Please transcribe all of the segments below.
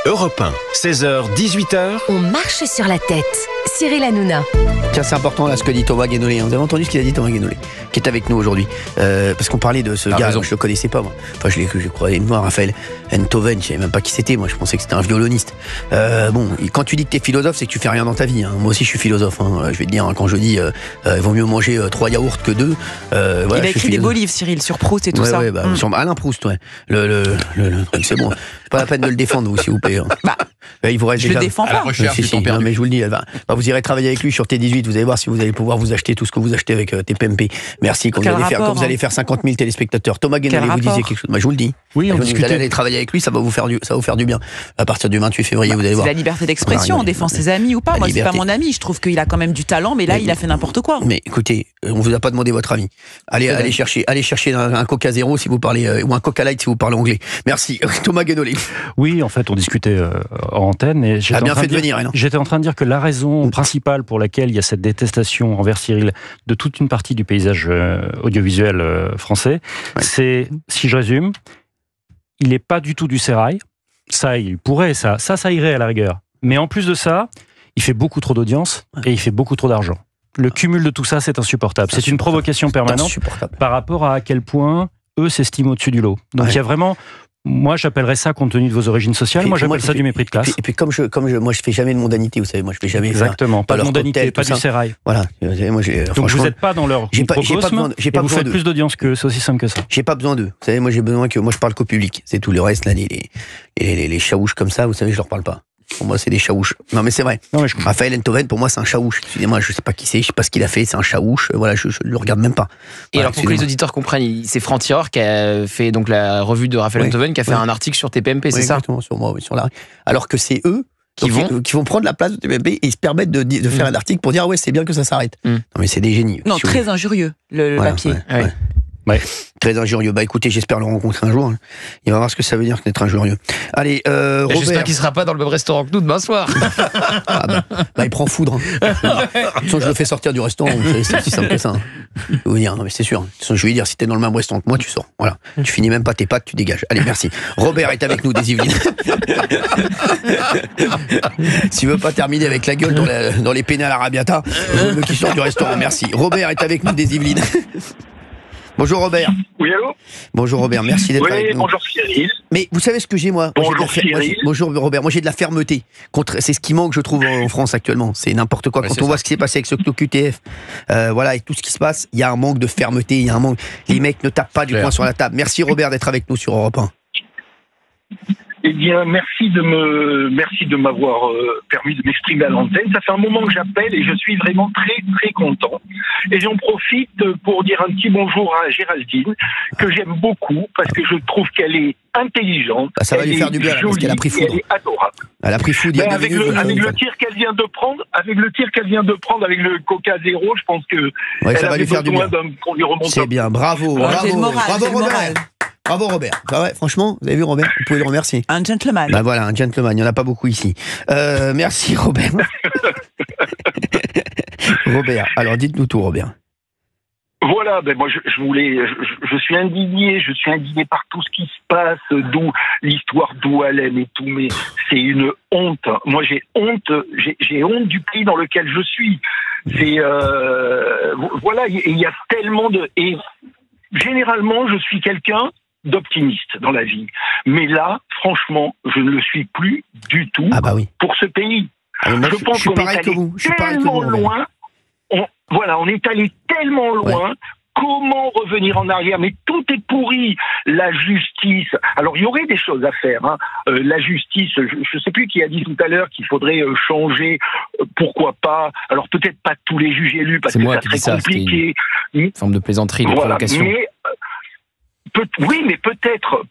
Europe 1, 16h, 18h. On marche sur la tête. Cyril Hanouna. Tiens, c'est important là ce que dit Thomas Guénolé. Vous avez entendu ce qu'il a dit, Thomas Guénolé, qui est avec nous aujourd'hui. Parce qu'on parlait de ce gars, je le connaissais pas moi. Enfin, je croyais moi, Raphaël Enthoven, je savais même pas qui c'était. Moi, je pensais que c'était un violoniste. Bon, quand tu dis que t'es philosophe, c'est que tu fais rien dans ta vie. Hein. Moi aussi, je suis philosophe. Hein. Je vais te dire, hein, quand je dis, il vaut mieux manger 3 yaourts que 2. Voilà, il a écrit des beaux livres, Cyril, sur Proust et tout ça. Ouais, sur Alain Proust, ouais. Le truc, c'est bon. C'est pas la peine de le défendre, vous, s'il vous plaît. Hein. Il vous reste je déjà... le défends pas. Non, mais je vous le dis, vous irez travailler avec lui sur T18, vous allez voir si vous allez pouvoir vous acheter tout ce que vous achetez avec TPMP. Merci. Quand vous allez faire 50 000 téléspectateurs. Thomas Guénolé, vous disiez quelque chose. Je vous le dis. Oui, vous allez aller travailler avec lui, ça va vous faire du bien. À partir du 28 février, vous allez voir. C'est la liberté d'expression, on défend ses amis ou pas. Moi, c'est pas mon ami. Je trouve qu'il a quand même du talent, mais là, il a fait n'importe quoi. Mais écoutez, on vous a pas demandé votre avis. Allez chercher un Coca Zéro si vous parlez, ou un Coca Light si vous parlez anglais. Merci. Thomas Guénolé. Oui, en fait, on discutait en antenne et j'étais en train de dire que la raison principale pour laquelle il y a cette détestation envers Cyril de toute une partie du paysage audiovisuel français, c'est, si je résume, il n'est pas du tout du sérail. Ça, il pourrait, ça irait à la rigueur. Mais en plus de ça, il fait beaucoup trop d'audience et il fait beaucoup trop d'argent. Le cumul de tout ça, c'est insupportable. C'est une provocation permanente par rapport à quel point eux s'estiment au-dessus du lot. Donc il y a vraiment... Moi, j'appellerais ça, compte tenu de vos origines sociales, moi j'appelle ça du mépris de classe. Et puis moi je fais jamais de mondanité, vous savez, moi je fais jamais. Exactement, pas de mondanité, pas du sérail. Voilà. Donc vous n'êtes pas dans leur microcosme, et vous faites plus d'audience qu'eux, c'est aussi simple que ça. J'ai pas besoin d'eux. Vous savez, moi j'ai besoin que, moi je parle qu'au public. C'est tout le reste là, les chaouches comme ça, vous savez, je leur parle pas. Pour moi, c'est des chaouches. Non, mais c'est vrai. Raphaël Enthoven, pour moi, c'est un chaouche. Excusez-moi, je sais pas qui c'est, je sais pas ce qu'il a fait, c'est un chaouche. Voilà, je le regarde même pas. Et alors, pour que les auditeurs comprennent, c'est Franck Tireur qui a fait donc la revue de Raphaël Enthoven, qui a fait un article sur TPMP, c'est ça? Exactement, sur moi, sur la. Alors que c'est eux qui vont prendre la place de TPMP et ils se permettent de faire un article pour dire, ah ouais, c'est bien que ça s'arrête. Non, mais c'est des génies. Non, très injurieux, le papier. Ouais. Très injurieux. Écoutez, j'espère le rencontrer un jour. Hein. Il va voir ce que ça veut dire d'être injurieux. Allez, Robert. J'espère qu'il sera pas dans le même restaurant que nous demain soir. Il prend foudre. Hein. De toute façon, je le fais sortir du restaurant. C'est aussi simple que ça. Hein. Je vais vous dire, non mais c'est sûr. De toute façon, je vais lui dire, si t'es dans le même restaurant que moi, tu sors. Voilà. Tu finis même pas tes pâtes, tu dégages. Allez, merci. Robert est avec nous des Yvelines. S'il veut pas terminer avec la gueule dans les pénales arabiata, qui sort du restaurant. Merci. Robert est avec nous des Yvelines. Bonjour Robert. Oui, allô? Bonjour Robert, merci d'être avec nous. Bonjour Cyril. Mais vous savez ce que j'ai moi? Bonjour Cyril. Bonjour Robert, moi j'ai de la fermeté. C'est ce qui manque, je trouve, en France actuellement. C'est n'importe quoi. Quand on voit ce qui s'est passé avec ce QTF, voilà, et tout ce qui se passe, il y a un manque de fermeté, il y a un manque. Les mecs ne tapent pas du poing sur la table. Merci Robert d'être avec nous sur Europe 1. Eh bien, merci de m'avoir permis de m'exprimer à l'antenne. Ça fait un moment que j'appelle et je suis vraiment très, très content. Et j'en profite pour dire un petit bonjour à Géraldine, que j'aime beaucoup, parce que je trouve qu'elle est intelligente. Ça va lui faire du bien, jolie, parce qu'elle a pris foudre. Elle est adorable. Elle a pris foudre. Avec le tir qu'elle vient de prendre, avec le Coca Zéro, je pense que ça va lui faire du bien. Qu'on lui remonte. C'est bien, bravo. Bravo Robert. Bravo Robert. Ouais, franchement, vous avez vu Robert, vous pouvez le remercier. Un gentleman. Voilà, un gentleman, il n'y en a pas beaucoup ici. Merci Robert. Robert, alors dites-nous tout Robert. Voilà, moi je suis indigné par tout ce qui se passe, d'où l'histoire d'Oualem et tout, mais c'est une honte. Moi j'ai honte du pays dans lequel je suis. C'est voilà, il y a tellement de, et généralement je suis quelqu'un d'optimiste dans la vie. Mais là, franchement, je ne le suis plus du tout pour ce pays. Je pense qu'on est allé tellement loin. On est allé tellement loin. Comment revenir en arrière? Mais tout est pourri. La justice. Alors, il y aurait des choses à faire. Hein. La justice, je ne sais plus qui a dit tout à l'heure qu'il faudrait changer. Pourquoi pas? Alors, peut-être pas tous les juges élus, parce que ça serait compliqué. Une forme de plaisanterie, de provocation. Oui, mais peut-être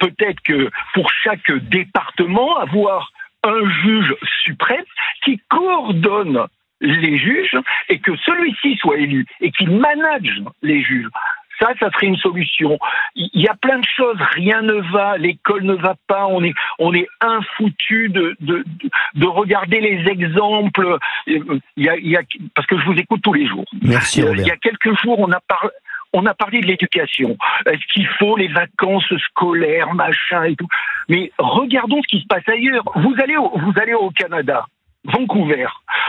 que pour chaque département, avoir un juge suprême qui coordonne les juges et que celui-ci soit élu et qui manage les juges. Ça serait une solution. Il y a plein de choses, rien ne va, l'école ne va pas, on est infoutu de regarder les exemples. Parce que je vous écoute tous les jours. Merci Robert. Il y a quelques jours, on a parlé de l'éducation. Est-ce qu'il faut les vacances scolaires, machin et tout? Mais regardons ce qui se passe ailleurs. Vous allez au Canada, Vancouver.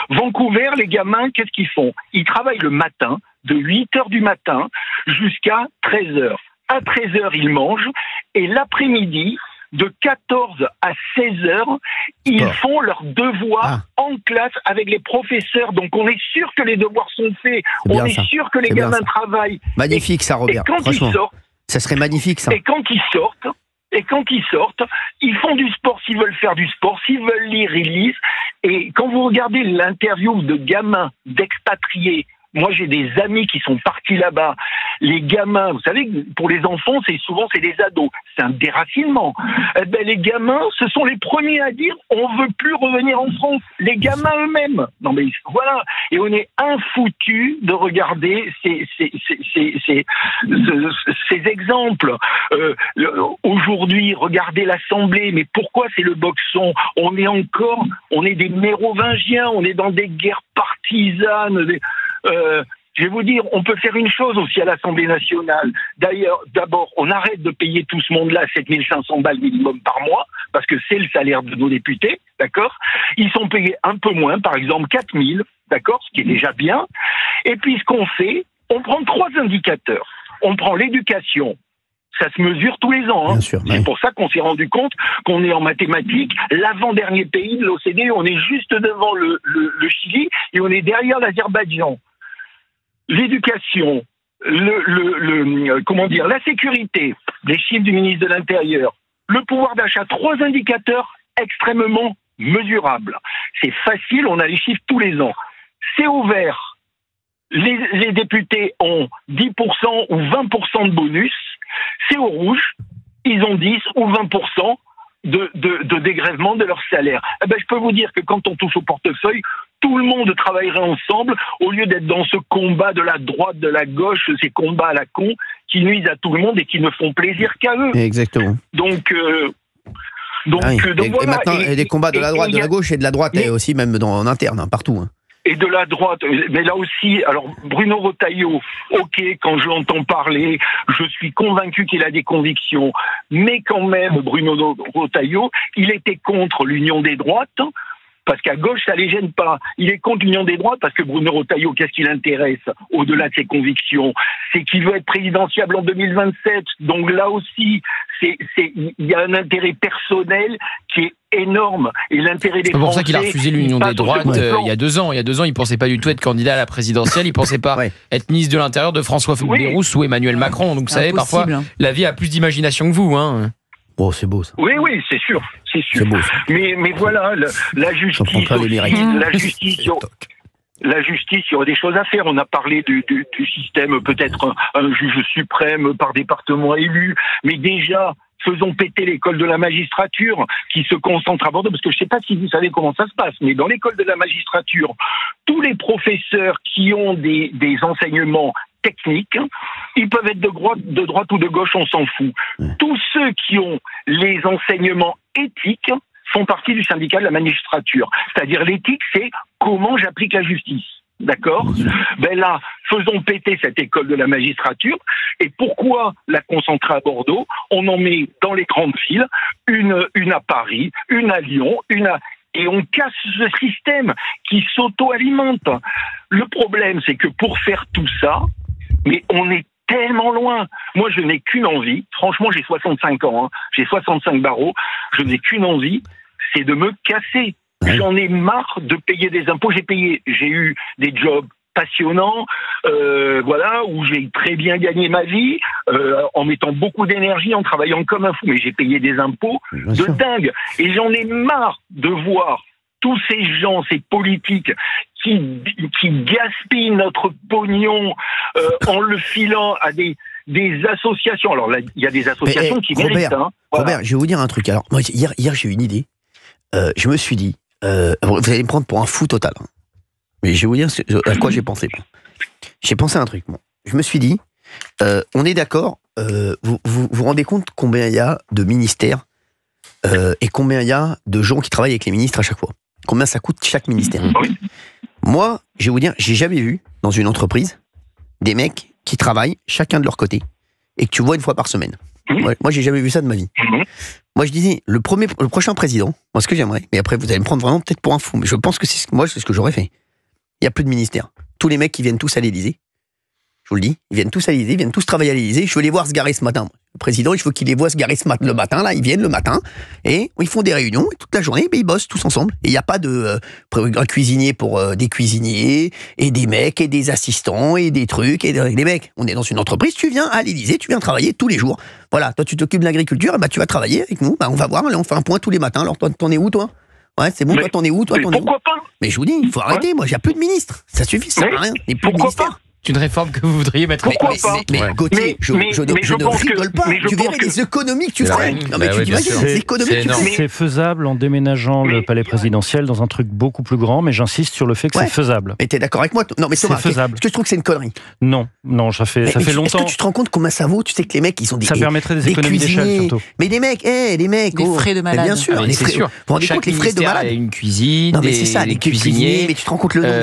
Vancouver, les gamins, qu'est-ce qu'ils font? Ils travaillent le matin, de 8h du matin jusqu'à 13h. À 13h, ils mangent, et l'après-midi, de 14 à 16 heures, ils font leurs devoirs en classe avec les professeurs. Donc on est sûr que les devoirs sont faits, on est sûr que les gamins travaillent. Magnifique ça, Robert. Et quand ils sortent, ça serait magnifique ça. Et quand ils sortent, ils font du sport s'ils veulent faire du sport, s'ils veulent lire, ils lisent. Et quand vous regardez l'interview de gamins, d'expatriés, moi, j'ai des amis qui sont partis là-bas. Les gamins, vous savez, pour les enfants, c'est des ados. C'est un déracinement. Eh ben, les gamins, ce sont les premiers à dire on veut plus revenir en France. Les gamins eux-mêmes. Non, mais voilà. Et on est infoutus de regarder ces exemples. Aujourd'hui, regardez l'Assemblée. Mais pourquoi c'est le boxon? On est des mérovingiens. On est dans des guerres partisanes. Je vais vous dire, on peut faire une chose aussi à l'Assemblée nationale. D'ailleurs, d'abord, on arrête de payer tout ce monde-là 7500 balles minimum par mois, parce que c'est le salaire de nos députés, d'accord? Ils sont payés un peu moins, par exemple 4000, d'accord? Ce qui est déjà bien. Et puis, ce qu'on fait, on prend 3 indicateurs. On prend l'éducation. Ça se mesure tous les ans. Hein. C'est pour ça qu'on s'est rendu compte qu'on est en mathématiques l'avant-dernier pays de l'OCDE. On est juste devant le Chili et on est derrière l'Azerbaïdjan. L'éducation, la sécurité, les chiffres du ministre de l'Intérieur, le pouvoir d'achat, 3 indicateurs extrêmement mesurables. C'est facile, on a les chiffres tous les ans. C'est au vert. Les députés ont 10% ou 20% de bonus. C'est au rouge. Ils ont 10 ou 20% de dégrèvement de leur salaire. Eh ben, je peux vous dire que quand on touche au portefeuille, tout le monde travaillerait ensemble au lieu d'être dans ce combat de la droite, de la gauche, ces combats à la con qui nuisent à tout le monde et qui ne font plaisir qu'à eux. Exactement. Donc voilà. Et maintenant, il y a des combats de la droite, de la gauche et de la droite, et aussi même en interne, hein, partout. Hein. Et de la droite, mais là aussi, alors Bruno Retailleau, ok, quand je l'entends parler, je suis convaincu qu'il a des convictions, mais quand même, Bruno Retailleau, il était contre l'union des droites, parce qu'à gauche, ça les gêne pas. Il est contre l'union des droites parce que Bruno Retailleau, qu'est-ce qui l'intéresse au-delà de ses convictions? C'est qu'il veut être présidentiable en 2027. Donc là aussi, il y a un intérêt personnel qui est énorme. Et l'intérêt des Français... C'est pour ça qu'il a refusé l'union des droites il y a 2 ans. Il y a 2 ans, il pensait pas du tout être candidat à la présidentielle. Il pensait pas être ministre de l'Intérieur de François Bayrous ou Emmanuel Macron. Donc vous savez, parfois, la vie a plus d'imagination que vous. Hein. Oh, c'est beau ça. Oui, c'est sûr. C'est beau, ça. Mais voilà, la justice aussi, la justice, il y aurait des choses à faire. On a parlé du système, peut-être un juge suprême par département élu, mais déjà, faisons péter l'école de la magistrature qui se concentre à Bordeaux, parce que je ne sais pas si vous savez comment ça se passe, mais dans l'école de la magistrature, tous les professeurs qui ont des enseignements techniques, ils peuvent être de droite ou de gauche, on s'en fout. Tous ceux qui ont les enseignements éthiques font partie du syndicat de la magistrature. C'est-à-dire l'éthique, c'est comment j'applique la justice. D'accord? Ben là, faisons péter cette école de la magistrature. Et pourquoi la concentrer à Bordeaux? On en met dans les grandes villes, une à Paris, une à Lyon, et on casse ce système qui s'auto-alimente. Le problème, c'est que pour faire tout ça, mais on est tellement loin. Moi, je n'ai qu'une envie. Franchement, j'ai 65 ans, hein. J'ai 65 barreaux. Je n'ai qu'une envie, c'est de me casser. J'en ai marre de payer des impôts. J'ai eu des jobs passionnants, voilà, où j'ai très bien gagné ma vie, en mettant beaucoup d'énergie, en travaillant comme un fou, mais j'ai payé des impôts de dingue. Et j'en ai marre de voir tous ces gens, ces politiques, qui gaspillent notre pognon en le filant à des associations. Alors là, il y a des associations qui méritent. Hein, voilà. Robert, je vais vous dire un truc. Alors, moi, hier j'ai eu une idée. Je me suis dit, vous allez me prendre pour un fou total. Hein. Mais je vais vous dire à quoi j'ai pensé. J'ai pensé à un truc. Bon. Je me suis dit, on est d'accord, vous vous rendez compte combien il y a de ministères et combien il y a de gens qui travaillent avec les ministres à chaque fois? Combien ça coûte chaque ministère? Moi, je vais vous dire, j'ai jamais vu dans une entreprise des mecs qui travaillent chacun de leur côté et que tu vois une fois par semaine. Moi, j'ai jamais vu ça de ma vie. Moi, je disais, le prochain président, moi, ce que j'aimerais, mais après, vous allez me prendre vraiment peut-être pour un fou, mais je pense que c'est ce que j'aurais fait. Il n'y a plus de ministère. Tous les mecs qui viennent tous à l'Élysée, je vous le dis, ils viennent tous à l'Élysée, ils viennent tous travailler à l'Élysée. Je veux les voir se garer ce matin. Le président, il faut qu'il les voit se garer le matin, là, ils viennent le matin, et ils font des réunions, et toute la journée, ils bossent tous ensemble. Et il n'y a pas de un cuisinier pour des cuisiniers, et des mecs, et des assistants, et des trucs, et des mecs. On est dans une entreprise, tu viens à l'Élysée, tu viens travailler tous les jours. Voilà, toi, tu t'occupes de l'agriculture, et tu vas travailler avec nous, on va voir, là, on fait un point tous les matins. Alors, toi, t'en es où, toi? Ouais, c'est bon, toi, t'en es où, toi, t'en es où? Pourquoi pas? Mais je vous dis, il faut arrêter, moi, il n'y a plus de ministre. Ça suffit, ça sert à rien. Il n'y a plus de ministère. C'est une réforme que vous voudriez mettre en place. Mais Gauthier, je ne rigole pas. Tu verrais les économies que tu ferais. Non, mais tu t'imagines les économies que tu ferais. C'est faisable en déménageant le palais présidentiel dans un truc beaucoup plus grand, mais j'insiste sur le fait que c'est faisable. Mais t'es d'accord avec moi? Non, mais Thomas, est-ce que tu trouves que c'est une connerie? Non, ça fait longtemps. Est-ce que tu te rends compte combien ça vaut? Tu sais que les mecs, ils ont des ça permettrait des économies d'échelle surtout. Mais des mecs, des frais de malade. Bien sûr, c'est sûr. Vous rendez compte les frais de malade? Une cuisine, non mais c'est ça, les cuisiniers. Mais tu te rends compte le nom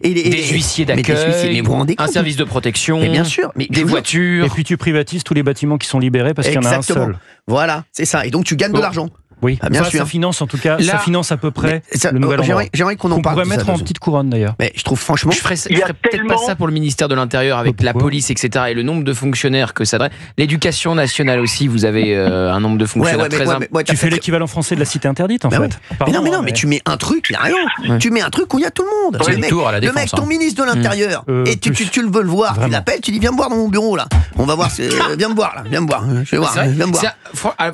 des huissiers d'accueil, un service de protection, mais bien sûr, mais des voitures. Et puis tu privatises tous les bâtiments qui sont libérés parce qu'il y en a un seul. Voilà, c'est ça. Et donc tu gagnes de l'argent. Oui, bien sûr. Ça finance en tout cas, ça finance à peu près le nouvel endroit. J'aimerais qu'on en parle. On pourrait mettre en petite couronne d'ailleurs. Mais je trouve franchement, je ferais peut-être pas ça pour le ministère de l'Intérieur avec la police, etc. et le nombre de fonctionnaires que ça donne. L'éducation nationale aussi, vous avez un nombre de fonctionnaires très important. Tu fais l'équivalent français de la cité interdite en fait. Mais tu mets un truc, il y a rien. Tu mets un truc où il y a tout le monde. Le mec, ton ministre de l'Intérieur, et tu le veux le voir, tu l'appelles, tu dis viens me voir dans mon bureau là. On va voir, viens me voir là, viens me voir. Je vais voir, viens me voir.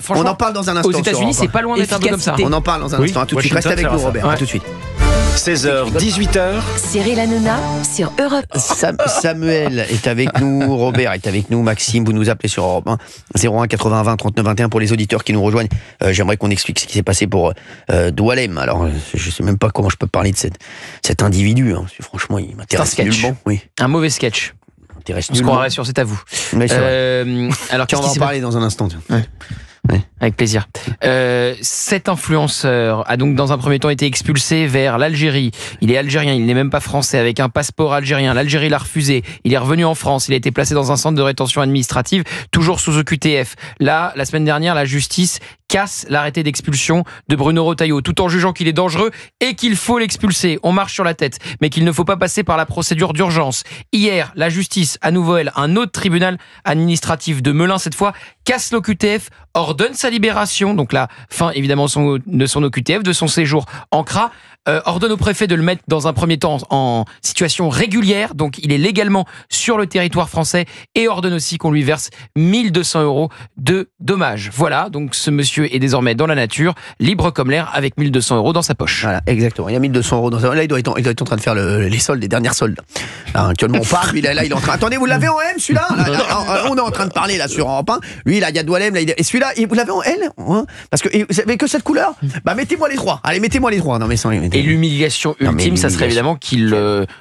On en parle dans un instant. Aux États-Unis, c'est pas loin d'être un peu comme ça. On en parle dans un instant. À tout de suite. Reste avec nous, Robert. À tout de suite. 16h, 18h. Cyril Hanouna sur Europe 1. Samuel est avec nous, Robert est avec nous, Maxime, vous nous appelez sur Europe 1, 01 80 20 39 21 pour les auditeurs qui nous rejoignent. J'aimerais qu'on explique ce qui s'est passé pour Doualem. Alors, je sais même pas comment je peux parler de cet individu. Hein, parce que franchement, il m'intéresse nullement. Oui. Un mauvais sketch. On se croirait sur C'est à vous. Alors, on va en parler dans un instant. Ouais. Avec plaisir. 7 influenceurs a donc dans un premier temps été expulsé vers l'Algérie. Il est algérien, il n'est même pas français, avec un passeport algérien. L'Algérie l'a refusé. Il est revenu en France. Il a été placé dans un centre de rétention administrative, toujours sous OQTF. Là, la semaine dernière, la justice casse l'arrêté d'expulsion de Bruno Retailleau, tout en jugeant qu'il est dangereux et qu'il faut l'expulser. On marche sur la tête, mais qu'il ne faut pas passer par la procédure d'urgence. Hier, la justice, à nouveau un autre tribunal administratif de Melun, cette fois, casse l'OQTF, ordonne sa libération, donc la fin évidemment de son OQTF, de son séjour en CRA, ordonne au préfet de le mettre dans un premier temps en situation régulière, donc il est légalement sur le territoire français, et ordonne aussi qu'on lui verse 1 200 € de dommages. Voilà, donc ce monsieur est désormais dans la nature, libre comme l'air, avec 1 200 € dans sa poche. Voilà, exactement, il y a 1 200 € dans sa poche. Là, il doit être en train de faire les soldes, les dernières soldes. Là, actuellement, on parle, lui, là, il est en train... Attendez, vous l'avez en M, celui-là là, on est en train de parler, là, sur Europe 1. Lui, là, il y a Doualem, là, et celui-là, vous l'avez en L hein? Parce que vous avez que cette couleur. Bah, mettez-moi les trois. Allez, mettez-moi les trois. Non, mais sans... Et l'humiliation ultime, ça serait évidemment qu'il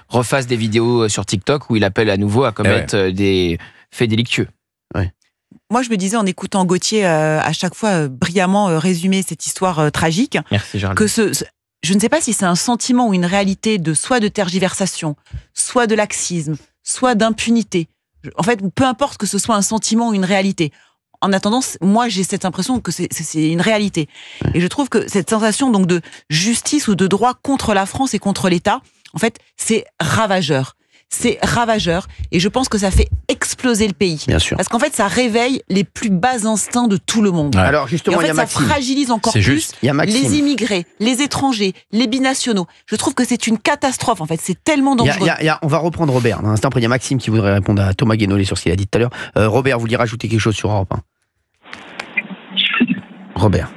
refasse des vidéos sur TikTok où il appelle à nouveau à commettre des faits délictueux. Ouais. Moi, je me disais en écoutant Gauthier à chaque fois brillamment résumer cette histoire tragique, merci, Gérald, que je ne sais pas si c'est un sentiment ou une réalité soit de tergiversation, soit de laxisme, soit d'impunité. En fait, peu importe que ce soit un sentiment ou une réalité. En attendant, moi, j'ai cette impression que c'est une réalité. Et je trouve que cette sensation donc de justice ou de droit contre la France et contre l'État, en fait, c'est ravageur. C'est ravageur. Et je pense que ça fait exploser le pays. Bien sûr. Parce qu'en fait, ça réveille les plus bas instincts de tout le monde. Ouais. Alors, justement, et en fait, ça fragilise encore plus les immigrés, les étrangers, les binationaux. Je trouve que c'est une catastrophe, en fait. C'est tellement dangereux. On va reprendre Robert. Dans un instant, après, il y a Maxime qui voudrait répondre à Thomas Guénolé sur ce qu'il a dit tout à l'heure. Robert, vous vouliez rajouter quelque chose sur Europe 1 ? Robert.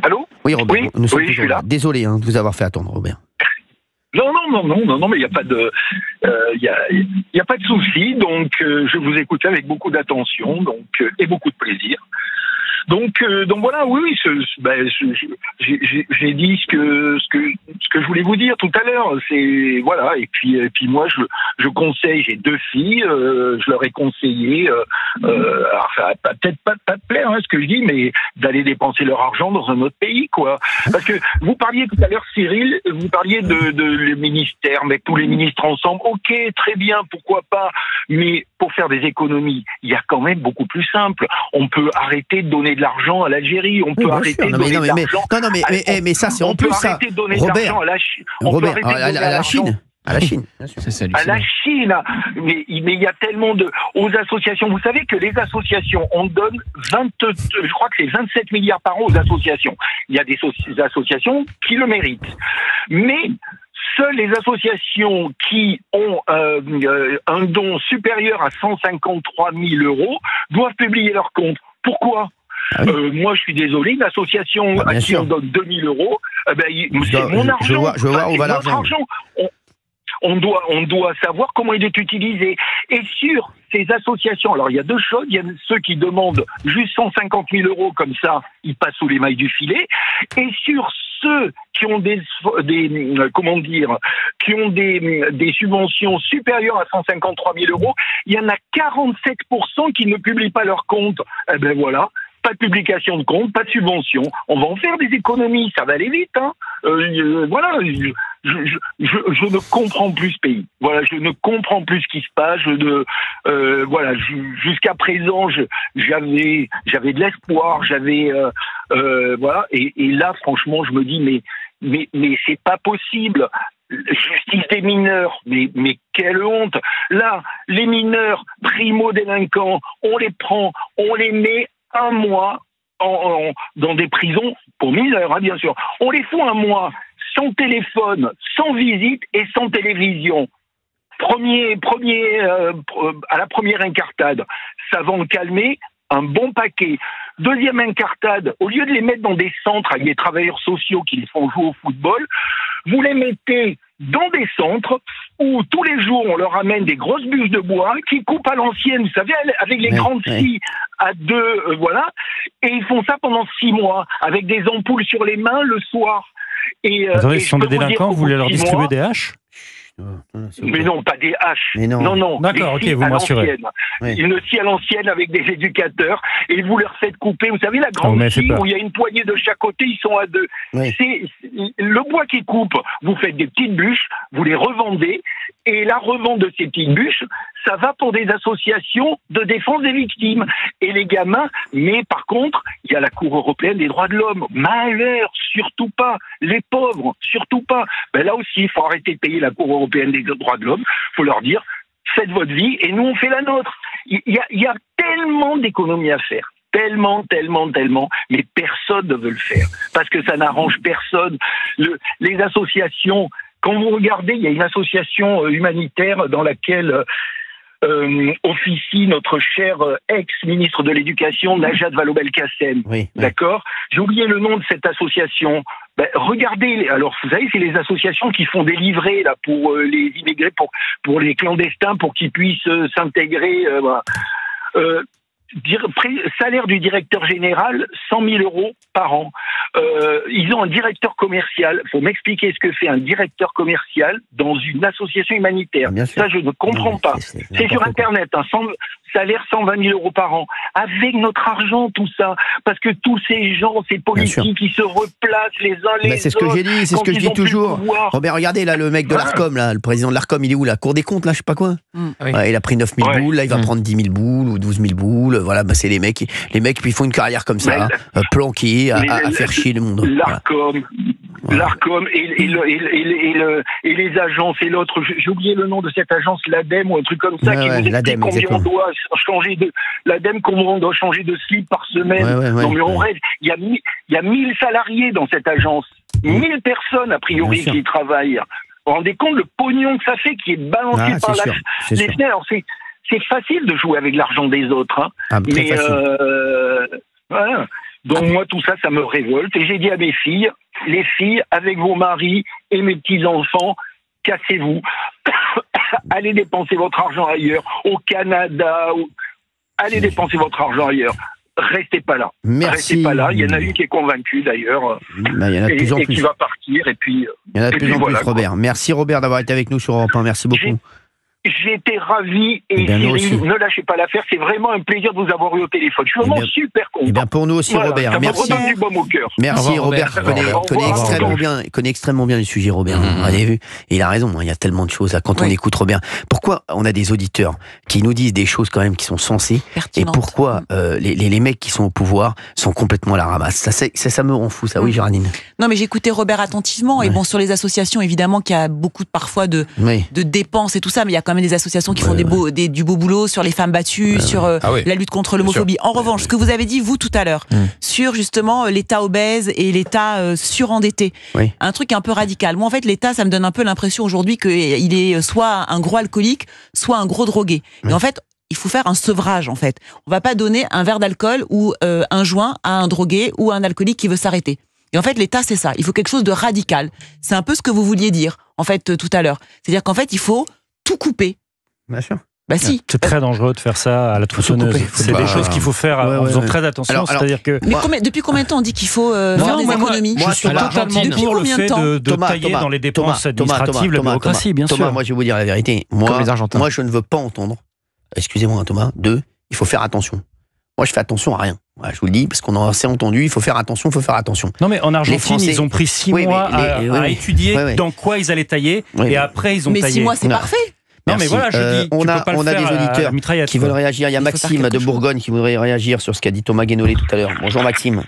Allô ? Oui, Robert. Oui, nous sommes je suis là. Désolé de vous avoir fait attendre, Robert. Non, mais il n'y a pas de, y a pas de souci. Donc, je vous écoute avec beaucoup d'attention, et beaucoup de plaisir. Donc voilà, oui, j'ai dit ce que je voulais vous dire tout à l'heure. C'est voilà, et puis moi je conseille, j'ai 2 filles, je leur ai conseillé, alors ça va peut-être pas te plaire ce que je dis, mais d'aller dépenser leur argent dans un autre pays, quoi. Parce que vous parliez tout à l'heure, Cyril, vous parliez de les ministères, mettre tous les ministres ensemble. Ok, très bien, pourquoi pas. Mais pour faire des économies, il y a quand même beaucoup plus simple. On peut arrêter de donner de l'argent à l'Algérie. On peut arrêter de donner de l'argent. Mais ça, c'est en plus ça. On peut arrêter de donner de l'argent à la Chine. À la Chine. À la Chine, bien sûr. À la Chine, mais il y a tellement aux associations. Vous savez que les associations, on donne je crois que c'est 27 milliards par an aux associations. Il y a des associations qui le méritent, mais seules les associations qui ont un don supérieur à 153 000 euros doivent publier leurs comptes. Pourquoi ? Moi, je suis désolé, une association à qui on donne 2 000 euros, c'est mon argent. Je vois où va l'argent. On doit savoir comment il est utilisé. Et sur ces associations, alors il y a 2 choses. Il y a ceux qui demandent juste 150 000 euros, comme ça, ils passent sous les mailles du filet. Et sur ceux qui ont des subventions supérieures à 153 000 euros, il y en a 47% qui ne publient pas leurs comptes. Eh ben voilà. Pas de publication de compte, pas de subvention. On va en faire des économies, ça va aller vite. Voilà, je ne comprends plus ce pays. Voilà, je ne comprends plus ce qui se passe. Jusqu'à présent, j'avais de l'espoir, voilà. Et là, franchement, je me dis, mais c'est pas possible. Justice des mineurs, mais quelle honte. Là, les mineurs primo-délinquants, on les prend, on les met 1 mois dans des prisons pour mineurs, bien sûr. On les fout 1 mois sans téléphone, sans visite et sans télévision. À la première incartade, ça va en calmer un bon paquet. Deuxième incartade, au lieu de les mettre dans des centres avec des travailleurs sociaux qui les font jouer au football, vous les mettez dans des centres où tous les jours on leur amène des grosses bûches de bois qui coupent à l'ancienne, vous savez, avec les grandes scies à 2, voilà, et ils font ça pendant 6 mois avec des ampoules sur les mains le soir. Attendez, ce sont des délinquants, vous voulez leur distribuer des haches ? Mais non, pas des haches. Non. D'accord, ok, vous m'assurez. Une scie à l'ancienne avec des éducateurs et vous leur faites couper. Vous savez, la grande scie où il y a une poignée de chaque côté, ils sont à 2. C'est le bois qui coupe. Vous faites des petites bûches, vous les revendez et la revente de ces petites bûches, ça va pour des associations de défense des victimes. Et les gamins, mais par contre, il y a la Cour européenne des droits de l'homme. Malheur, surtout pas. Les pauvres, surtout pas. Là aussi, il faut arrêter de payer la Cour européenne des droits de l'homme. Il faut leur dire, faites votre vie et nous, on fait la nôtre. Il y a tellement d'économies à faire. Tellement, mais personne ne veut le faire. Parce que ça n'arrange personne. Les associations, quand vous regardez, il y a une association humanitaire dans laquelle officie notre cher ex-ministre de l'Éducation, Najat Vallaud-Belkacem. Oui. D'accord ? J'ai oublié le nom de cette association. Regardez, alors vous savez, c'est les associations qui font des livrets là, pour les immigrés, pour les clandestins, pour qu'ils puissent s'intégrer. Salaire du directeur général, 100 000 euros par an. Ils ont un directeur commercial. Il faut m'expliquer ce que fait un directeur commercial dans une association humanitaire. Ça, je ne comprends pas. C'est sur Internet. Salaire 120 000 euros par an. Avec notre argent, tout ça. Parce que tous ces gens, ces politiques, ils se replacent les uns les autres. C'est ce que j'ai dit, c'est ce que je dis toujours. Robert, regardez, là, le mec de l'ARCOM, là, le président de l'ARCOM, il est où, la Cour des comptes, là, je sais pas quoi. Il a pris 9 000 boules, là, il va prendre 10 000 boules ou 12 000 boules. Voilà, c'est les mecs, puis ils font une carrière comme ça, planqués, à faire chier le monde. L'ARCOM et les agences et l'autre, j'ai oublié le nom de cette agence, l'ADEME ou un truc comme ça, qui nous explique combien on doit changer l'ADEME, combien on doit changer de slip par semaine. Non mais on rêve. Il y a 1000 salariés dans cette agence, 1000 personnes a priori qui y travaillent. Vous vous rendez compte le pognon que ça fait, qui est balancé par les fenêtres. Alors c'est facile de jouer avec l'argent des autres, mais voilà. Donc moi tout ça, ça me révolte. Et j'ai dit à mes filles, les filles, avec vos maris et mes petits-enfants, cassez-vous, allez dépenser votre argent ailleurs, au Canada, allez dépenser votre argent ailleurs. Restez pas là. Merci. Restez pas là. Il y en a une qui est convaincue d'ailleurs, il y en a de plus en plus. Qui va partir. Et puis, il y en a de plus en plus, Robert. Merci Robert d'avoir été avec nous sur Europe 1. Merci beaucoup. J'ai été ravi et Cyril, ne lâchez pas l'affaire. C'est vraiment un plaisir de vous avoir eu au téléphone. Je suis vraiment super content. Eh bien, pour nous aussi, voilà, Robert. Ça merci. me redonne du baume au cœur. Merci, Robert. Connaît extrêmement bien le sujet, Robert. Vous avez vu ? Et il a raison. Il y a tellement de choses là, quand on écoute Robert. Pourquoi on a des auditeurs qui nous disent des choses quand même qui sont sensées, et pourquoi les mecs qui sont au pouvoir sont complètement à la ramasse. Ça me rend fou, ça. Oui, Géraldine. Non, mais j'écoutais Robert attentivement. Et bon, sur les associations, évidemment, qu'il y a beaucoup parfois de dépenses et tout ça, mais il y a quand même des associations qui font du beau boulot sur les femmes battues, sur la lutte contre l'homophobie. En revanche, ce que vous avez dit, vous, tout à l'heure, sur justement l'État obèse et l'État surendetté, un truc un peu radical. Moi, en fait, l'État, ça me donne un peu l'impression aujourd'hui qu'il est soit un gros alcoolique, soit un gros drogué. Et en fait, il faut faire un sevrage, en fait. On va pas donner un verre d'alcool ou un joint à un drogué ou à un alcoolique qui veut s'arrêter. Et en fait, l'État, c'est ça. Il faut quelque chose de radical. C'est un peu ce que vous vouliez dire, en fait, tout à l'heure. C'est-à-dire qu'en fait, il faut tout couper. Bien sûr. Bah si. C'est très dangereux de faire ça à la tronçonneuse. C'est des choses qu'il faut faire en faisant très attention. C'est-à-dire que. Mais depuis combien de temps on dit qu'il faut faire des économies? Je suis totalement pour le fait de tailler dans les dépenses administratives la bureaucratie, bien sûr. Thomas, moi je vais vous dire la vérité. Moi, je ne veux pas entendre. Excusez-moi, Thomas. Il faut faire attention. Moi, je fais attention à rien. Ouais, je vous le dis, parce qu'on en s'est entendu, il faut faire attention. Non, mais en Argentine, ils ont pris 6 mois à étudier dans quoi ils allaient tailler, et après, ils ont taillé. Mais 6 mois, c'est parfait. Non, mais voilà, je dis, on a des auditeurs qui veulent réagir. Il y a Maxime de Bourgogne qui voudrait réagir sur ce qu'a dit Thomas Guénolé tout à l'heure. Bonjour, Maxime.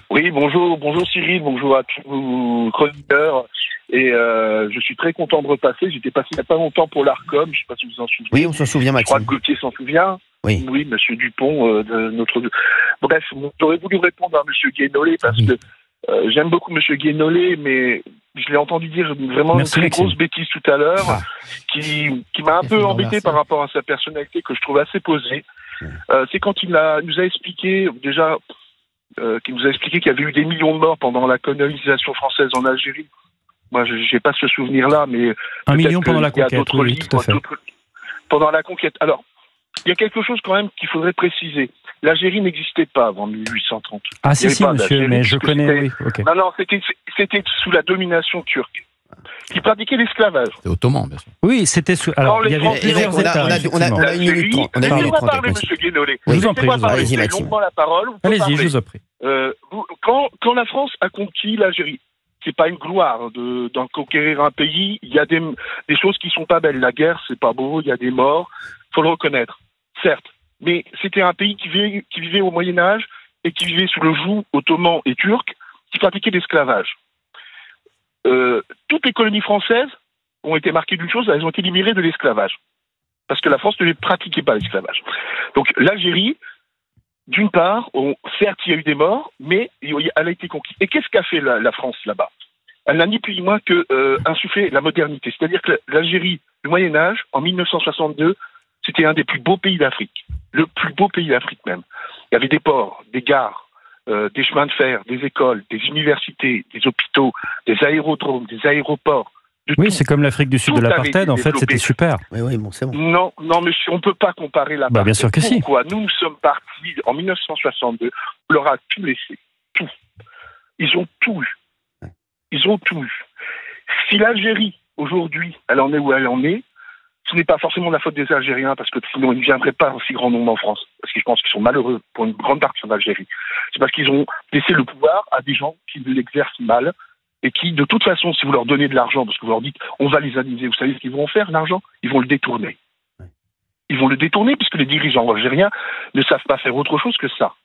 Oui, bonjour Cyril, bonjour à tous vos chroniqueurs. Et je suis très content de repasser. J'étais passé il n'y a pas longtemps pour l'Arcom. Je ne sais pas si vous en souvenez. Oui, on s'en souvient, Maxime. Je crois que Gauthier s'en souvient. Oui, Monsieur Dupont, de notre. Bref, j'aurais voulu répondre à Monsieur Guénolé parce que j'aime beaucoup Monsieur Guénolé, mais je l'ai entendu dire vraiment une très grosse bêtise tout à l'heure, qui m'a un peu embêté par rapport à sa personnalité que je trouve assez posée. C'est quand il nous a expliqué déjà. Qui nous a expliqué qu'il y avait eu des millions de morts pendant la colonisation française en Algérie. Moi, je n'ai pas ce souvenir-là, mais 1 million pendant la conquête, oui, tout à fait. Pendant la conquête. Alors, il y a quelque chose quand même qu'il faudrait préciser. L'Algérie n'existait pas avant 1830. Ah si, monsieur, mais je connais, oui. Okay. Non, c'était sous la domination turque, qui pratiquait l'esclavage. C'était ottoman, bien sûr. Oui, c'était sous... Alors, il y avait plusieurs États. On a une minute 30. Laissez-moi parler, monsieur Guénolé. Je vous en prie, allez-y, Maxime. Longuement la parole. Allez-y, je vous en prie. Quand la France a conquis l'Algérie, c'est pas une gloire d'en conquérir un pays. Il y a des choses qui sont pas belles. La guerre, c'est pas beau. Il y a des morts. Faut le reconnaître. Certes. Mais c'était un pays qui vivait au Moyen-Âge et qui vivait sous le joug ottoman et turc, qui pratiquait l'esclavage. Toutes les colonies françaises ont été marquées d'une chose, elles ont été libérées de l'esclavage. Parce que la France ne pratiquait pas l'esclavage. Donc l'Algérie, d'une part, certes il y a eu des morts, mais elle a été conquise. Et qu'est-ce qu'a fait la France là-bas? Elle n'a ni plus ni moins que insufflé la modernité. C'est-à-dire que l'Algérie, le Moyen-Âge, en 1962, c'était un des plus beaux pays d'Afrique. Le plus beau pays d'Afrique même. Il y avait des ports, des gares, des chemins de fer, des écoles, des universités, des hôpitaux, des aérodromes, des aéroports. Oui, c'est comme l'Afrique du Sud de l'apartheid, en fait, c'était super. Oui, bon, c'est bon. Non, monsieur, on ne peut pas comparer l'apartheid. Bien sûr que si. Pourquoi? Nous sommes partis en 1962, on leur a tout laissé. Tout. Ils ont tout eu. Ils ont tout eu. Si l'Algérie, aujourd'hui, elle en est où elle en est, ce n'est pas forcément la faute des Algériens, parce que sinon ils ne viendraient pas en si grand nombre en France. Parce que je pense qu'ils sont malheureux pour une grande partie en Algérie. C'est parce qu'ils ont laissé le pouvoir à des gens qui l'exercent mal et qui, de toute façon, si vous leur donnez de l'argent, parce que vous leur dites on va les amuser, vous savez ce qu'ils vont faire, l'argent? Ils vont le détourner. Ils vont le détourner puisque les dirigeants algériens ne savent pas faire autre chose que ça.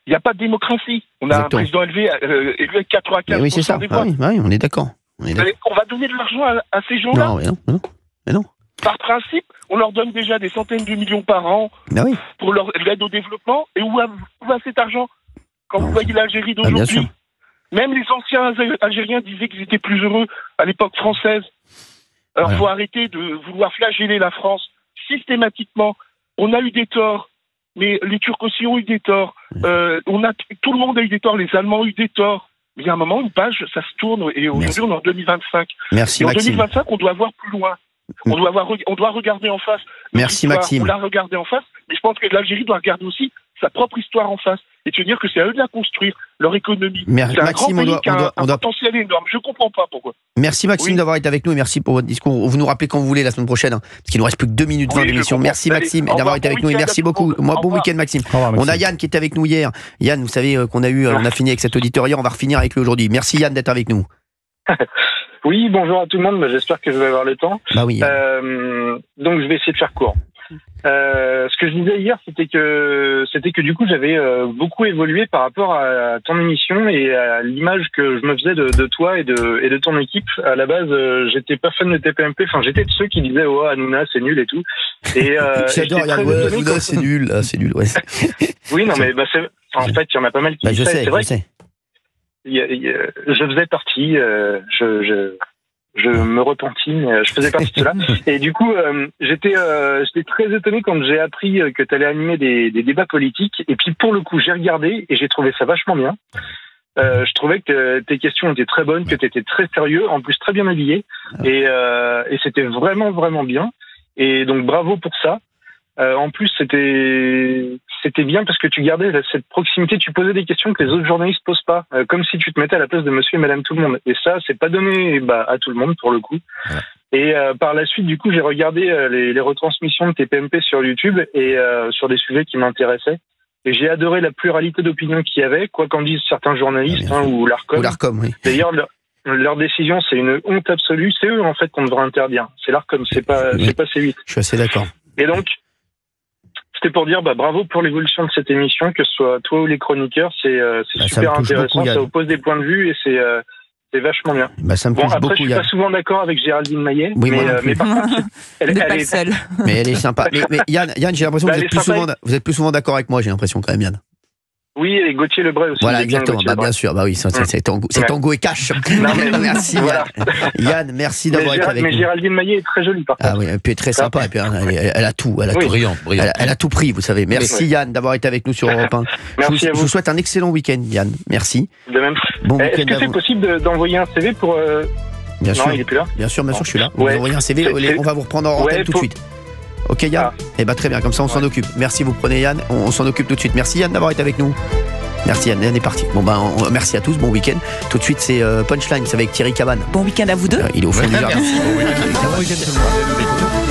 Il n'y a pas de démocratie. On a un président élu avec 95% oui, c'est ça. des voix. Oui, on est d'accord. On va donner de l'argent à ces gens-là? Non, mais non. Par principe, on leur donne déjà des centaines de millions par an pour l'aide au développement. Et où va cet argent? Quand vous voyez l'Algérie d'aujourd'hui, même les anciens Algériens disaient qu'ils étaient plus heureux à l'époque française. Alors, faut arrêter de vouloir flageller la France systématiquement. On a eu des torts, mais les Turcs aussi ont eu des torts. Tout le monde a eu des torts. Les Allemands ont eu des torts. Mais il y a un moment, une page, ça se tourne. Et aujourd'hui, on est en 2025. Merci, et en Maxime. 2025, on doit voir plus loin. On doit regarder en face. Merci, Maxime. On l'a regardé en face, mais je pense que l'Algérie doit regarder aussi sa propre histoire en face. et de se dire que c'est à eux de la construire, leur économie. Maxime, c'est un grand pays qui a un potentiel énorme. Je ne comprends pas pourquoi. Merci Maxime d'avoir été avec nous et merci pour votre discours. Vous nous rappelez quand vous voulez la semaine prochaine, parce qu'il nous reste plus que 2 minutes 20 d'émission. Merci Maxime d'avoir été avec nous et merci beaucoup. Bon week-end Maxime. On a Yann qui était avec nous hier. Yann, vous savez qu'on a on a fini avec cet auditeur hier, on va refinir avec lui aujourd'hui. Merci Yann d'être avec nous. Oui, bonjour à tout le monde, j'espère que je vais avoir le temps. Bah oui. Donc je vais essayer de faire court. Ce que je disais hier, c'était que du coup j'avais beaucoup évolué par rapport à ton émission et à l'image que je me faisais de toi et de ton équipe. À la base, j'étais pas fan de TPMP, enfin j'étais de ceux qui disaient oh Hanouna c'est nul et tout. Et j'adore Hanouna c'est nul, ouais. Oui non mais en fait il y en a pas mal qui je sais, c'est vrai. Je sais. Je faisais partie, je me repentis, mais je faisais partie de cela. Et du coup, j'étais très étonné quand j'ai appris que tu allais animer des débats politiques. Et puis pour le coup, j'ai regardé et j'ai trouvé ça vachement bien. Je trouvais que tes questions étaient très bonnes, que tu étais très sérieux, en plus très bien habillé. Et c'était vraiment, vraiment bien. Et donc bravo pour ça. En plus, c'était bien parce que tu gardais cette proximité, tu posais des questions que les autres journalistes posent pas, comme si tu te mettais à la place de monsieur et madame tout le monde. Et ça, c'est pas donné à tout le monde pour le coup. Ouais. Et par la suite, du coup, j'ai regardé les retransmissions de TPMP sur YouTube et sur des sujets qui m'intéressaient. Et j'ai adoré la pluralité d'opinions qu'il y avait, quoi qu'en disent certains journalistes ou l'ARCOM. Ou l'ARCOM, oui. D'ailleurs, leur décision, c'est une honte absolue. C'est eux, en fait, qu'on devrait interdire. C'est l'ARCOM, c'est pas C8. Je suis assez d'accord. Et donc, c'était pour dire bravo pour l'évolution de cette émission, que ce soit toi ou les chroniqueurs, c'est super intéressant, ça oppose des points de vue et c'est vachement bien. Ça me touche après, beaucoup, je suis pas souvent d'accord avec Géraldine Maillet, oui, mais par contre, elle est seule. Mais elle est sympa. Mais Yann, j'ai l'impression que vous êtes plus souvent d'accord avec moi, j'ai l'impression quand même, Yann. Oui, et Gauthier Lebray aussi. Voilà, exactement. Bien sûr. Oui, c'est Tango et Cash. Non, mais merci, voilà. Yann, merci d'avoir été avec nous. Mais Géraldine Maillet est très jolie, par contre. Ah oui, et puis elle est très sympa. Et puis elle a tout. Brillante. Elle a tout pris, vous savez. Merci Yann d'avoir été avec nous sur Europe 1. Merci à vous. Je vous souhaite un excellent week-end, Yann. Merci. De même. Bon week-end. Est-ce que c'est possible d'envoyer un CV pour. Bien sûr. Non, il est plus là. Bien sûr, je suis là. Vous envoyez un CV, on va vous reprendre en antenne tout de suite. Ok Yann. Très bien, comme ça on s'en occupe. Merci, vous prenez Yann, on s'en occupe tout de suite. Merci Yann d'avoir été avec nous. Merci Yann, Yann est parti. Merci à tous, bon week-end. Tout de suite c'est Punchline, c'est avec Thierry Cabane. Bon week-end à vous deux. Il est au fond du jardin. Merci. Bon week-end tout le monde.